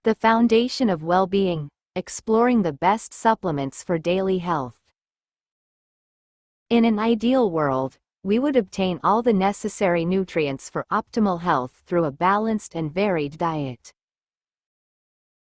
The foundation of well-being, exploring the best supplements for daily health. In an ideal world, we would obtain all the necessary nutrients for optimal health through a balanced and varied diet.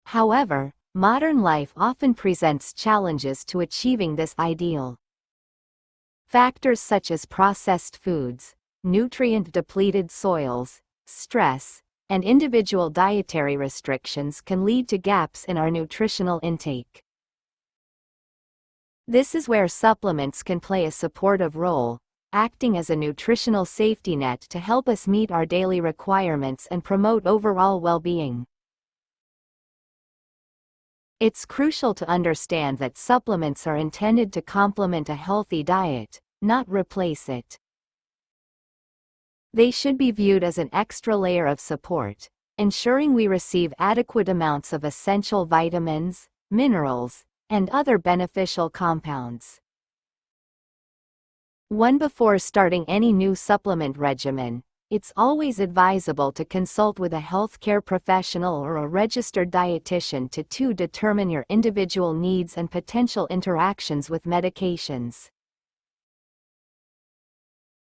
However, modern life often presents challenges to achieving this ideal. Factors such as processed foods, nutrient-depleted soils, stress, and individual dietary restrictions can lead to gaps in our nutritional intake. This is where supplements can play a supportive role, acting as a nutritional safety net to help us meet our daily requirements and promote overall well-being. It's crucial to understand that supplements are intended to complement a healthy diet, not replace it. They should be viewed as an extra layer of support, ensuring we receive adequate amounts of essential vitamins, minerals, and other beneficial compounds. Before starting any new supplement regimen, it's always advisable to consult with a healthcare professional or a registered dietitian to determine your individual needs and potential interactions with medications.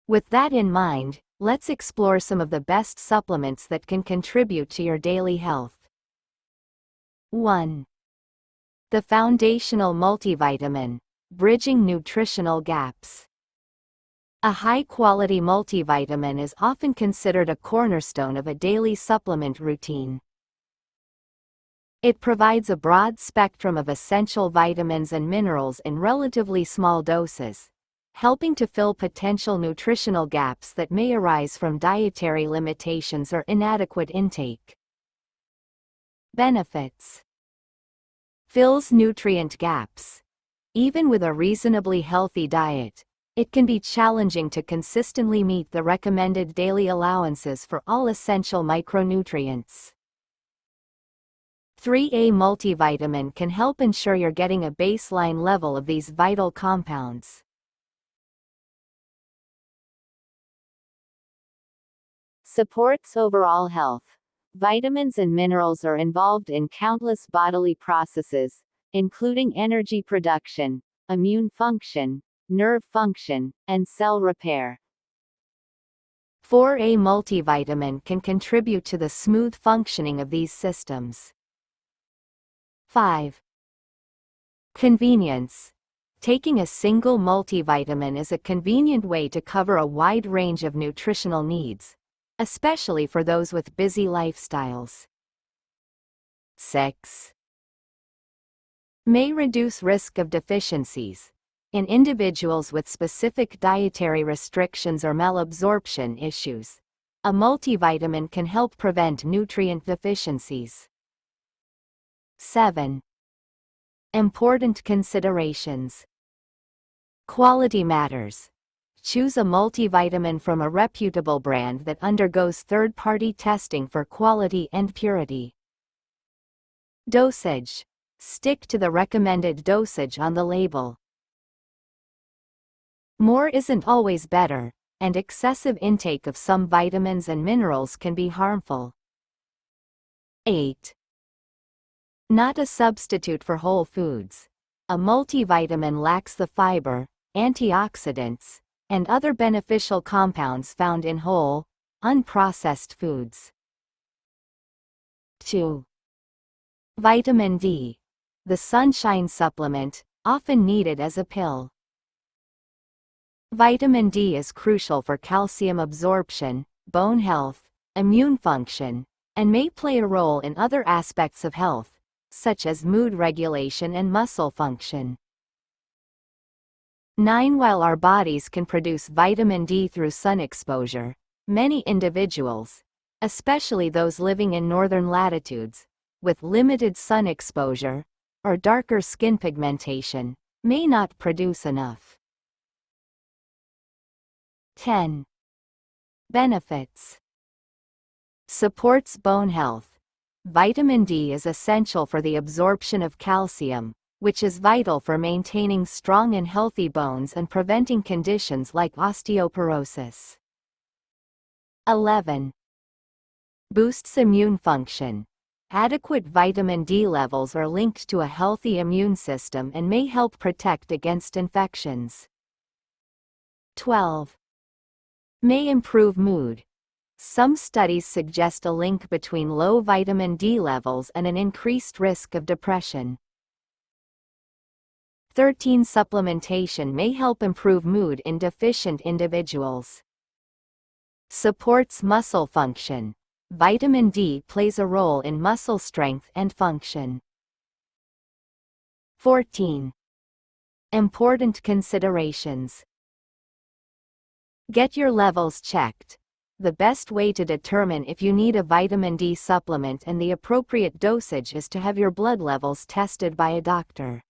With that in mind, let's explore some of the best supplements that can contribute to your daily health. 1. The Foundational Multivitamin, Bridging Nutritional Gaps. A high-quality multivitamin is often considered a cornerstone of a daily supplement routine. It provides a broad spectrum of essential vitamins and minerals in relatively small doses, helping to fill potential nutritional gaps that may arise from dietary limitations or inadequate intake. Benefits: fills nutrient gaps. Even with a reasonably healthy diet, it can be challenging to consistently meet the recommended daily allowances for all essential micronutrients. 3A multivitamin can help ensure you're getting a baseline level of these vital compounds. Supports overall health. Vitamins and minerals are involved in countless bodily processes, including energy production, immune function, nerve function, and cell repair. 4A multivitamin can contribute to the smooth functioning of these systems. 5. Convenience. Taking a single multivitamin is a convenient way to cover a wide range of nutritional needs, especially for those with busy lifestyles. 6. May reduce risk of deficiencies. In individuals with specific dietary restrictions or malabsorption issues, a multivitamin can help prevent nutrient deficiencies. 7. Important considerations. Quality matters. Choose a multivitamin from a reputable brand that undergoes third-party testing for quality and purity. Dosage. Stick to the recommended dosage on the label. More isn't always better, and excessive intake of some vitamins and minerals can be harmful. 8. Not a substitute for whole foods. A multivitamin lacks the fiber, antioxidants, and other beneficial compounds found in whole, unprocessed foods. 2. Vitamin D. The sunshine supplement, often needed as a pill. Vitamin D is crucial for calcium absorption, bone health, immune function, and may play a role in other aspects of health, such as mood regulation and muscle function. 9. While our bodies can produce vitamin D through sun exposure, many individuals, especially those living in northern latitudes, with limited sun exposure, or darker skin pigmentation, may not produce enough. 10. Benefits. Supports bone health. Vitamin D is essential for the absorption of calcium, which is vital for maintaining strong and healthy bones and preventing conditions like osteoporosis. 11. Boosts immune function. Adequate vitamin D levels are linked to a healthy immune system and may help protect against infections. 12. May improve mood. Some studies suggest a link between low vitamin D levels and an increased risk of depression. 13. Supplementation may help improve mood in deficient individuals. Supports muscle function. Vitamin D plays a role in muscle strength and function. 14. Important considerations. Get your levels checked. The best way to determine if you need a vitamin D supplement and the appropriate dosage is to have your blood levels tested by a doctor.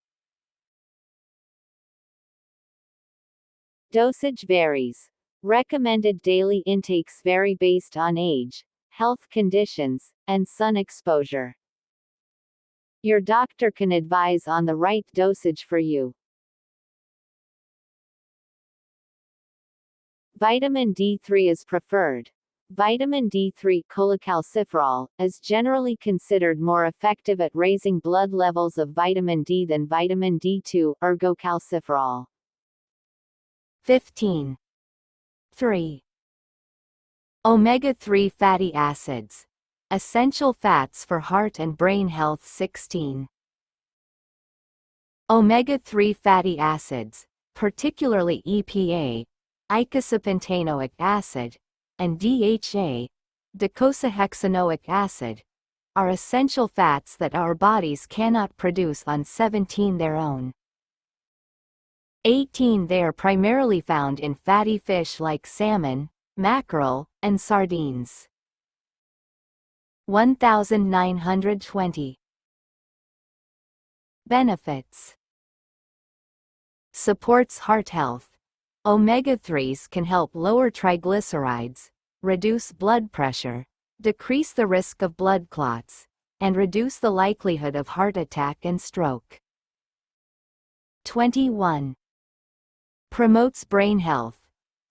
Dosage varies. Recommended daily intakes vary based on age, health conditions, and sun exposure. Your doctor can advise on the right dosage for you. Vitamin D3 is preferred. Vitamin D3 cholecalciferol is generally considered more effective at raising blood levels of vitamin D than vitamin D2 ergocalciferol. 15. 3. Omega-3 fatty acids. Essential fats for heart and brain health. 16. Omega-3 fatty acids, particularly EPA, eicosapentaenoic acid, and DHA, docosahexaenoic acid, are essential fats that our bodies cannot produce on 17 their own. 18. They are primarily found in fatty fish like salmon, mackerel, and sardines. 1920. Benefits. Supports heart health. Omega-3s can help lower triglycerides, reduce blood pressure, decrease the risk of blood clots, and reduce the likelihood of heart attack and stroke. 21. Promotes brain health.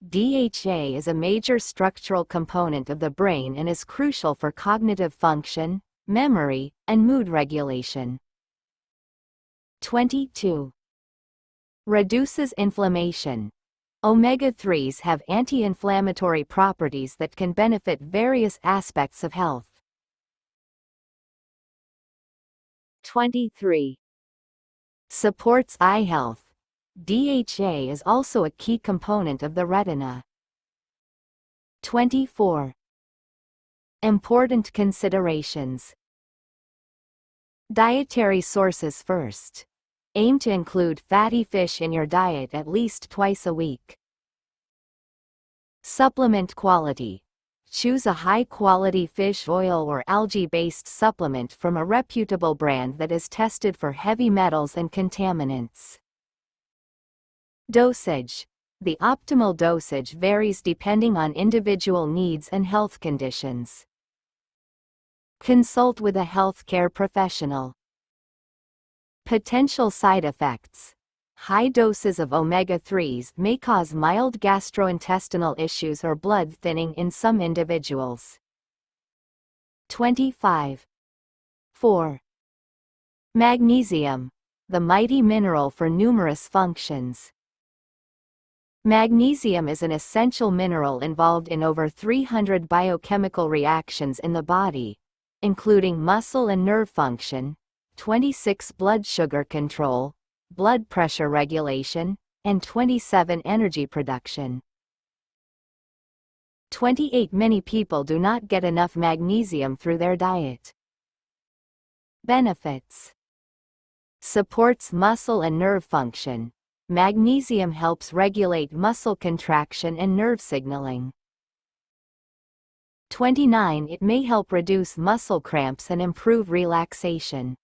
DHA is a major structural component of the brain and is crucial for cognitive function, memory, and mood regulation. 22. Reduces inflammation. Omega-3s have anti-inflammatory properties that can benefit various aspects of health. 23. Supports eye health. DHA is also a key component of the retina. 24. Important considerations. Dietary sources first. Aim to include fatty fish in your diet at least twice a week. Supplement quality. Choose a high-quality fish oil or algae-based supplement from a reputable brand that is tested for heavy metals and contaminants. Dosage. The optimal dosage varies depending on individual needs and health conditions. Consult with a healthcare professional. Potential side effects. High doses of omega-3s may cause mild gastrointestinal issues or blood thinning in some individuals. 25. 4. Magnesium. The mighty mineral for numerous functions. Magnesium is an essential mineral involved in over 300 biochemical reactions in the body, including muscle and nerve function, 26 blood sugar control, blood pressure regulation, and 27 energy production. 28. Many people do not get enough magnesium through their diet. Benefits. Supports muscle and nerve function. Magnesium helps regulate muscle contraction and nerve signaling. 29. It may help reduce muscle cramps and improve relaxation.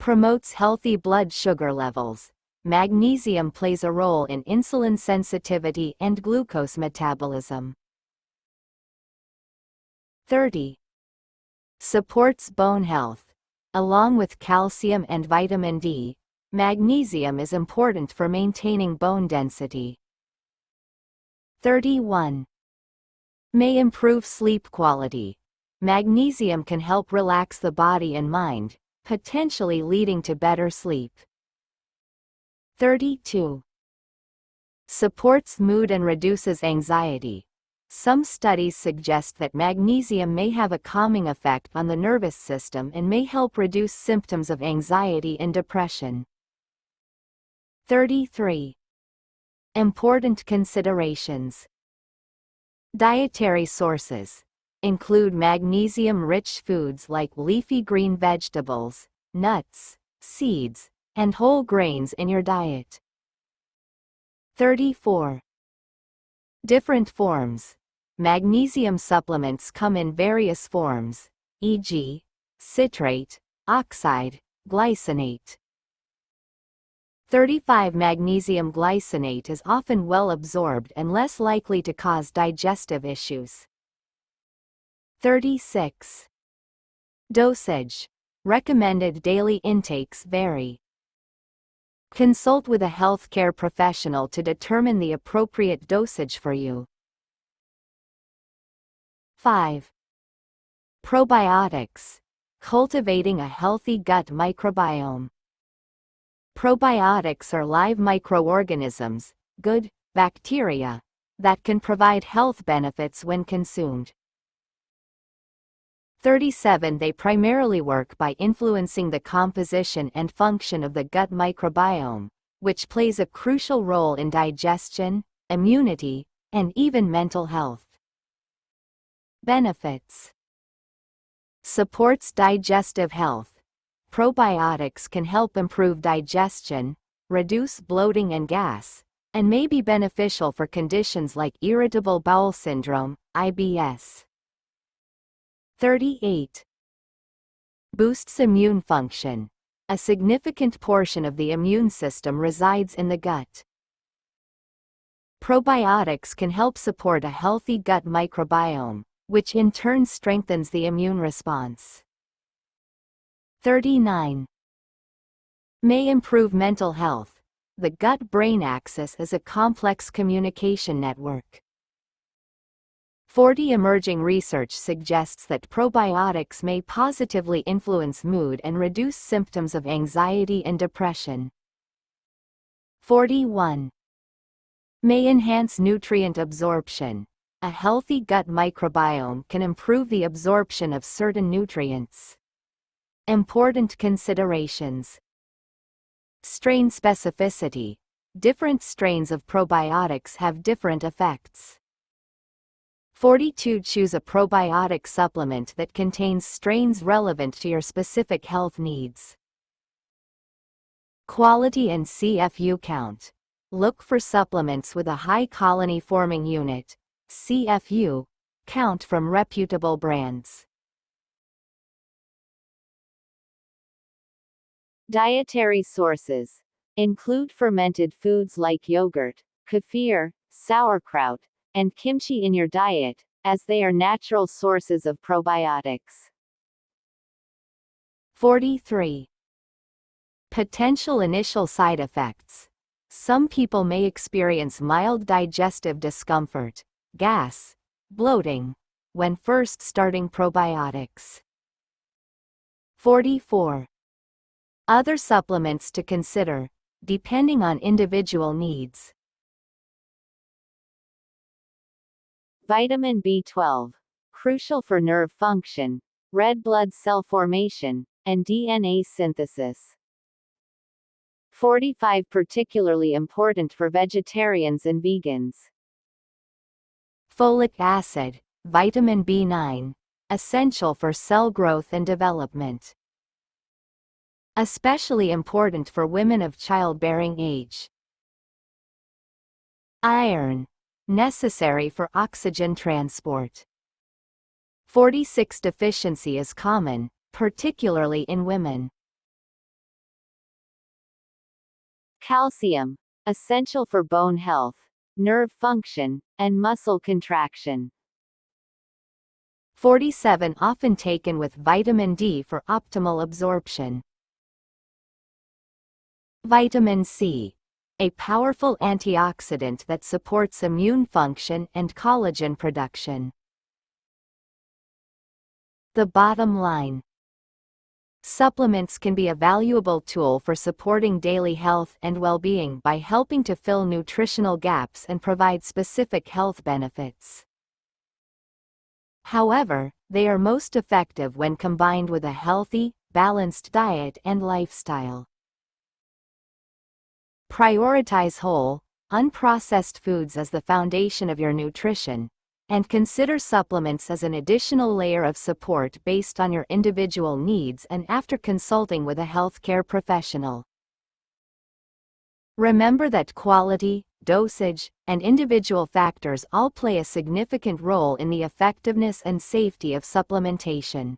Promotes healthy blood sugar levels. Magnesium plays a role in insulin sensitivity and glucose metabolism. 30. Supports bone health. Along with calcium and vitamin D, magnesium is important for maintaining bone density. 31. May improve sleep quality. Magnesium can help relax the body and mind, potentially leading to better sleep. 32. Supports mood and reduces anxiety. Some studies suggest that magnesium may have a calming effect on the nervous system and may help reduce symptoms of anxiety and depression. 33. Important considerations. Dietary sources include magnesium-rich foods like leafy green vegetables, nuts, seeds, and whole grains in your diet. 34. Different forms. Magnesium supplements come in various forms, e.g., citrate, oxide, glycinate. 35. Magnesium glycinate is often well absorbed and less likely to cause digestive issues. 36. Dosage. Recommended daily intakes vary. Consult with a healthcare professional to determine the appropriate dosage for you. 5. Probiotics. Cultivating a healthy gut microbiome. Probiotics are live microorganisms, good bacteria, that can provide health benefits when consumed. 37. They primarily work by influencing the composition and function of the gut microbiome, which plays a crucial role in digestion, immunity, and even mental health. Benefits. Supports digestive health. Probiotics can help improve digestion, reduce bloating and gas, and may be beneficial for conditions like irritable bowel syndrome, IBS. 38. Boosts immune function. A significant portion of the immune system resides in the gut. Probiotics can help support a healthy gut microbiome, which in turn strengthens the immune response. 39. May improve mental health. The gut-brain axis is a complex communication network. 40. Emerging research suggests that probiotics may positively influence mood and reduce symptoms of anxiety and depression. 41. May enhance nutrient absorption. A healthy gut microbiome can improve the absorption of certain nutrients. Important considerations. Strain specificity. Different strains of probiotics have different effects. 42. Choose a probiotic supplement that contains strains relevant to your specific health needs. Quality and CFU count. Look for supplements with a high colony forming unit, CFU, count from reputable brands. Dietary sources include fermented foods like yogurt, kefir, sauerkraut, and kimchi in your diet, as they are natural sources of probiotics. 43. Potential initial side effects. Some people may experience mild digestive discomfort, gas, bloating, when first starting probiotics. 44. Other supplements to consider, depending on individual needs. Vitamin B12. Crucial for nerve function, red blood cell formation, and DNA synthesis. 45. Particularly important for vegetarians and vegans. Folic acid, vitamin B9, essential for cell growth and development. Especially important for women of childbearing age. Iron, necessary for oxygen transport. 46. Deficiency is common, particularly in women. Calcium, essential for bone health, nerve function, and muscle contraction. 47. Often taken with vitamin D for optimal absorption. Vitamin C, a powerful antioxidant that supports immune function and collagen production. The bottom line. Supplements can be a valuable tool for supporting daily health and well-being by helping to fill nutritional gaps and provide specific health benefits. However, they are most effective when combined with a healthy, balanced diet and lifestyle. Prioritize whole, unprocessed foods as the foundation of your nutrition, and consider supplements as an additional layer of support based on your individual needs and after consulting with a healthcare professional. Remember that quality, dosage, and individual factors all play a significant role in the effectiveness and safety of supplementation.